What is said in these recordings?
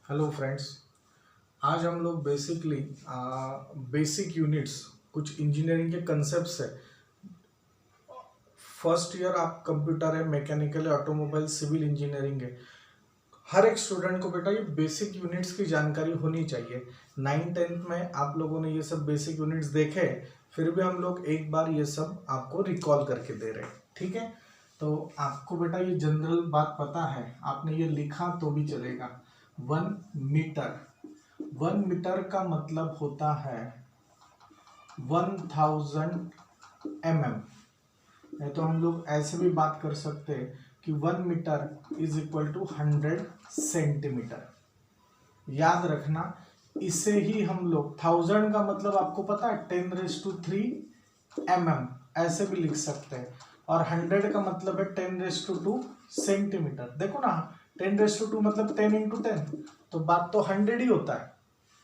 Hello friends. आज हम लोग बेसिक यूनिट्स कुछ इंजीनियरिंग के कंसेप्ट्स है। फर्स्ट ईयर आप कंप्यूटर है, मैकेनिकल है, ऑटोमोबाइल, सिविल इंजीनियरिंग है। हर एक स्टूडेंट को बेटा ये बेसिक यूनिट्स की जानकारी होनी चाहिए। 9th-10th में आप लोगों ने ये सब बेसिक यूनिट्स देखे, फिर भी हम लोग एक बार ये सब आपको रिकॉल करके दे रहे हैं। ठीक है, तो आपको बेटा ये जनरल बात पता है, आपने ये लिखा तो भी चलेगा। 1 मीटर, 1 मीटर का मतलब होता है 1000 mm। नहीं तो हम लोग ऐसे भी बात कर सकते हैं कि 1 metre is equal to 100 centimetre. याद रखना, इसे ही हम लोग 1000 का मतलब आपको पता है 10⁻³ mm ऐसे भी लिख सकते हैं, और 100 का मतलब है 10⁻² सेंटीमीटर। देखो ना, 10⁻² मतलब 10 × 10, तो बात तो 100 ही होता है,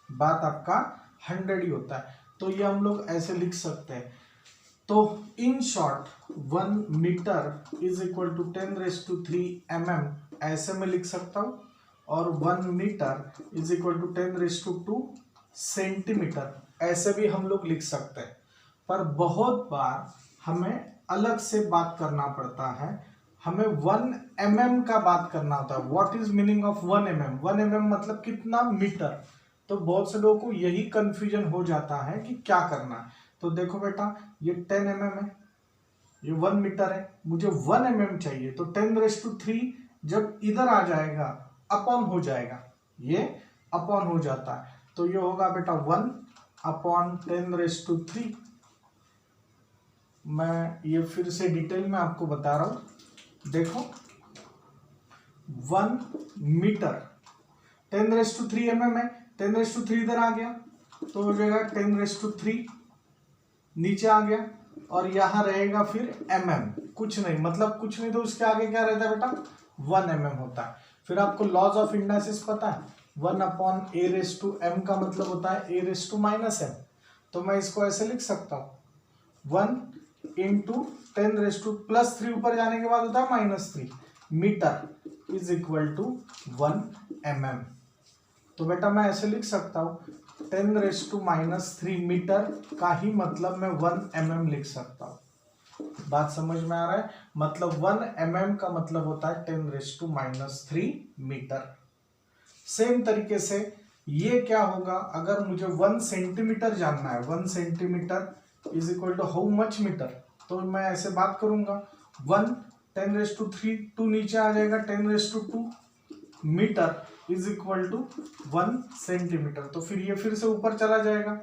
बात आपका 100 ही होता है। तो ये हम लोग ऐसे लिख सकते हैं। तो in short 1 metre is equal to 10⁻³ mm ऐसे में लिख सकता हूं, और 1 metre is equal to 10⁻² centimetre ऐसे भी हम लोग लिख सकते हैं। पर बहुत बार हमें अलग से बात करना पड़ता है, हमें 1 mm का बात करना होता है। What is meaning of 1 mm? 1 mm मतलब कितना मीटर। तो बहुत से लोगों को यही कंफ्यूजन हो जाता है कि क्या करना है। तो देखो बेटा, ये 10 mm है, ये 1 मीटर है, मुझे 1 mm चाहिए, तो 10⁻³ जब इधर आ जाएगा अपॉन हो जाएगा, ये अपॉन हो जाता है, तो ये होगा बेटा 1/10⁻³। मैं ये फिर से डिटेल में आपको बता रहा हूं। देखो 1 मीटर 10⁻³ mm है, 10⁻³ इधर आ गया तो हो जाएगा 10⁻³ नीचे आ गया, और यहां रहेगा फिर mm। कुछ नहीं, मतलब कुछ नहीं, तो उसके आगे क्या रहता है बेटा? 1 mm होता है। फिर आपको लॉज ऑफ इंडाइसिस पता है, 1/a⁻m का मतलब होता है a⁻−m। तो मैं इसको ऐसे लिख सकता हूं, 1 × 10⁻+3 ऊपर जाने के बाद होता है -3 metre is equal to 1 mm। तो बेटा मैं ऐसे लिख सकता हूं, 10⁻³ मीटर का ही मतलब मैं 1 mm लिख सकता हूं। बात समझ में आ रहा है? मतलब 1 mm का मतलब होता है 10⁻³ मीटर। सेम तरीके से ये क्या होगा, अगर मुझे 1 सेंटीमीटर जानना है, 1 centimetre is equal to how much metre, तो मैं ऐसे बात करूंगा, 1 10⁻³ 2 नीचे आ जाएगा, 10⁻² metre is equal to 1 centimetre. तो फिर ये फिर से ऊपर चला जाएगा,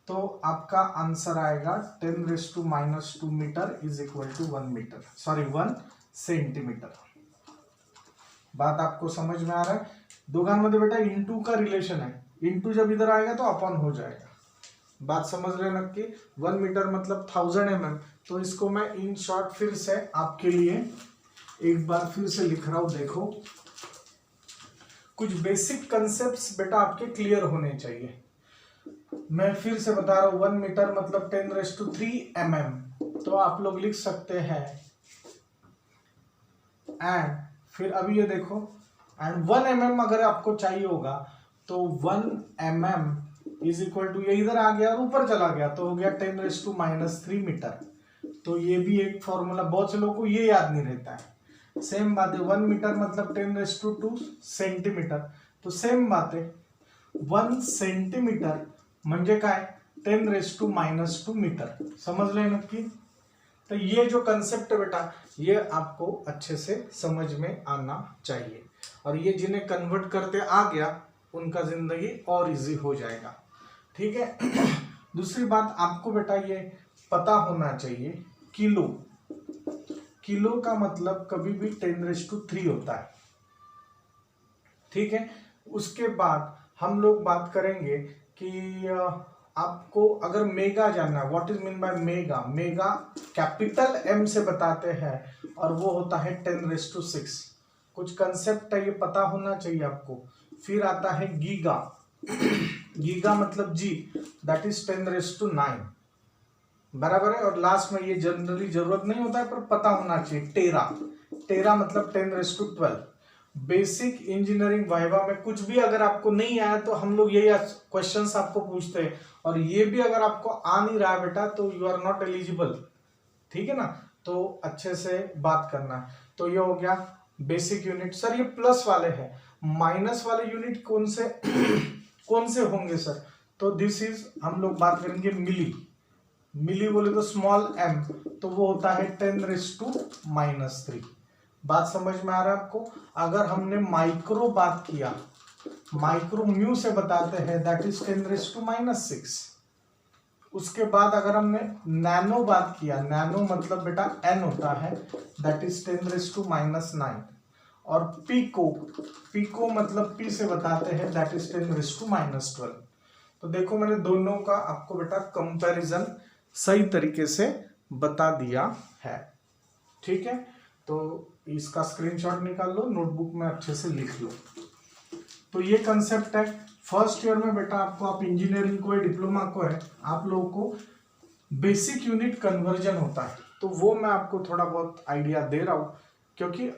तो आपका आंसर आएगा 10⁻² metre is equal to 1 metre, sorry 1 centimetre. बात आपको समझ में आ रहा है? दोघांमध्ये बेटा इंटू का रिलेशन है, इंटू जब इधर आएगा तो अपॉन हो जाएगा। बात समझ रहे हैं नक्की? 1 मीटर मतलब 1000 mm। तो इसको मैं इन शॉर्ट फिर से आपके लिए एक बार फिर से लिख रहा हूं। देखो, कुछ बेसिक कंसेप्ट्स बेटा आपके क्लियर होने चाहिए। मैं फिर से बता रहा हूं, 1 मीटर मतलब 10⁻³ mm। तो आप लोग लिख सकते हैं, एंड फिर अभी ये देखो, एंड 1 mm अगर आपको चाहिए होगा तो 1 mm इज इक्वल टू, ये इधर आ गया और ऊपर चला गया तो हो गया 10⁻³ मीटर। तो ये भी एक फॉर्मूला, बहुत से लोगों को ये याद नहीं रहता है। सेम बात है, 1 मीटर मतलब 10⁻² सेंटीमीटर। तो सेम बात है, 1 सेंटीमीटर म्हणजे काय? 10⁻² मीटर। समझ रहे नक्की? तो ये जो कंसेप्ट है बेटा, ये आपको अच्छे से समझ में आना चाहिए, और ये जिन्हें कन्वर्ट करते आ गया उनका जिंदगी और इजी हो जाएगा। ठीक है। दूसरी बात आपको बेटा ये पता होना चाहिए, किलो, किलो का मतलब कभी भी 10⁻³ होता है। ठीक है। उसके बाद हम लोग बात करेंगे कि आपको अगर मेगा जानना है, what is mean by mega, mega capital M से बताते हैं, और वो होता है 10�6। कुछ कंसेप्ट है, ये पता होना चाहिए आपको। फिर आता है गीगा, गीगा मतलब G, दैट इज 10�9, बराबर है। और लास्ट में ये जनरली जरूरत नहीं होता है पर पता होना चाहिए, टेरा, टेरा मतलब 10�12। बेसिक इंजीनियरिंग वाइवा में कुछ भी अगर आपको नहीं आया तो हम लोग यही क्वेश्चंस आपको पूछते हैं, और ये भी अगर आपको आ नहीं रहा है बेटा तो यू आर नॉट एलिजिबल, ठीक है ना। तो अच्छे से बात करना है। तो ये हो गया बेसिक यूनिट। सर ये प्लस वाले हैं, माइनस वाले यूनिट कौन से कौन से होंगे सर? तो दिस इज, हम लोग बात करेंगे मिली। मिली बोले तो स्मॉल m, तो वो होता है 10⁻⁻3। बात समझ में आ रहा है आपको? अगर हमने माइक्रो बात किया, माइक्रो म्यू से बताते हैं, दैट इज 10⁻⁻6। उसके बाद अगर हमने नैनो बात किया, नैनो मतलब बेटा n होता है, दैट इज 10⁻⁹। और पीको, पीको मतलब p से बताते हैं, दैट इज 10⁻12। तो देखो मैंने दोनों का आपको बेटा कंपैरिजन सही तरीके से बता दिया है, ठीक है। तो इसका स्क्रीनशॉट निकाल लो, नोटबुक में अच्छे से लिख लो। तो ये कंसेप्ट है फर्स्ट ईयर में बेटा आपको, आप इंजीनियरिंग को, डिप्लोमा को है, आप लोगों को बेसिक यूनिट कन्वर्जन होता है, तो वो मैं आपको थोड़ा बहुत आइडिया दे रहा हूं, क्योंकि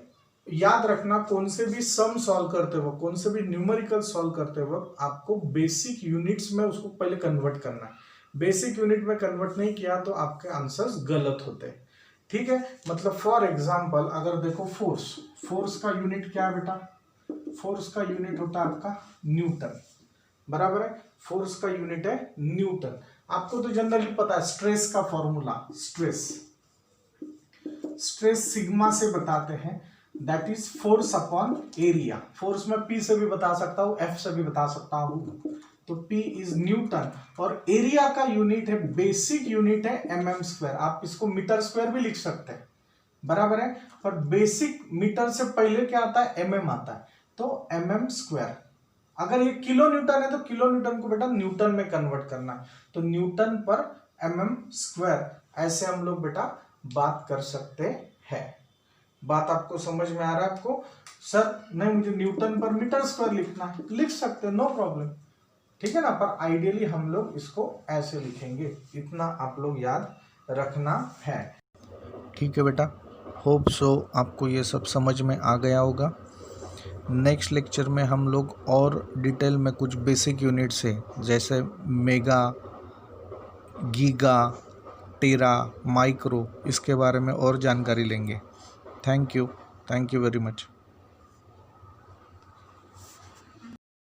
याद रखना कौन से भी सम सॉल्व करते वक्त, कौन से भी न्यूमेरिकल सॉल्व करते वक्त आपको बेसिक यूनिट्स में उसको पहले कन्वर्ट करना है। बेसिक यूनिट में कन्वर्ट नहीं किया तो आपके आंसर्स गलत होते हैं, ठीक है। मतलब फॉर एग्जांपल अगर देखो फोर्स, फोर्स का यूनिट क्या है बेटा? फोर्स का यूनिट होता है आपका न्यूटन, बराबर है। फोर्स का यूनिट है न्यूटन। आपको तो जनरली पता है स्ट्रेस का फॉर्मूला, स्ट्रेस सिग्मा से बताते हैं, that is force upon area. Force में P से भी बता सकता हूं, F से भी बता सकता हूं, तो P इज न्यूटन। और एरिया का यूनिट है, बेसिक यूनिट है mm²। आप इसको मीटर स्क्वायर भी लिख सकते हैं, बराबर है। पर बेसिक मीटर से पहले क्या आता है? mm आता है, तो mm²। अगर ये किलो न्यूटन है तो किलो न्यूटन को बेटा न्यूटन में कन्वर्ट करना है, तो न्यूटन पर mm², ऐसे हम लोग बेटा बात कर सकते हैं। बात आपको समझ में आ रहा है आपको? सर नहीं मुझे न्यूटन पर मीटर स्क्वायर लिखना है, लिख सकते हैं, नो प्रॉब्लम, ठीक है ना। पर आइडियली हम लोग इसको ऐसे लिखेंगे, इतना आप लोग याद रखना है, ठीक है बेटा। होप सो आपको ये सब समझ में आ गया होगा। नेक्स्ट लेक्चर में हम लोग और डिटेल में कुछ बेसिक यूनिट से, जैसे मेगा, गीगा, टेरा, माइक्रो, इसके बारे में और जानकारी लेंगे। Thank you very much.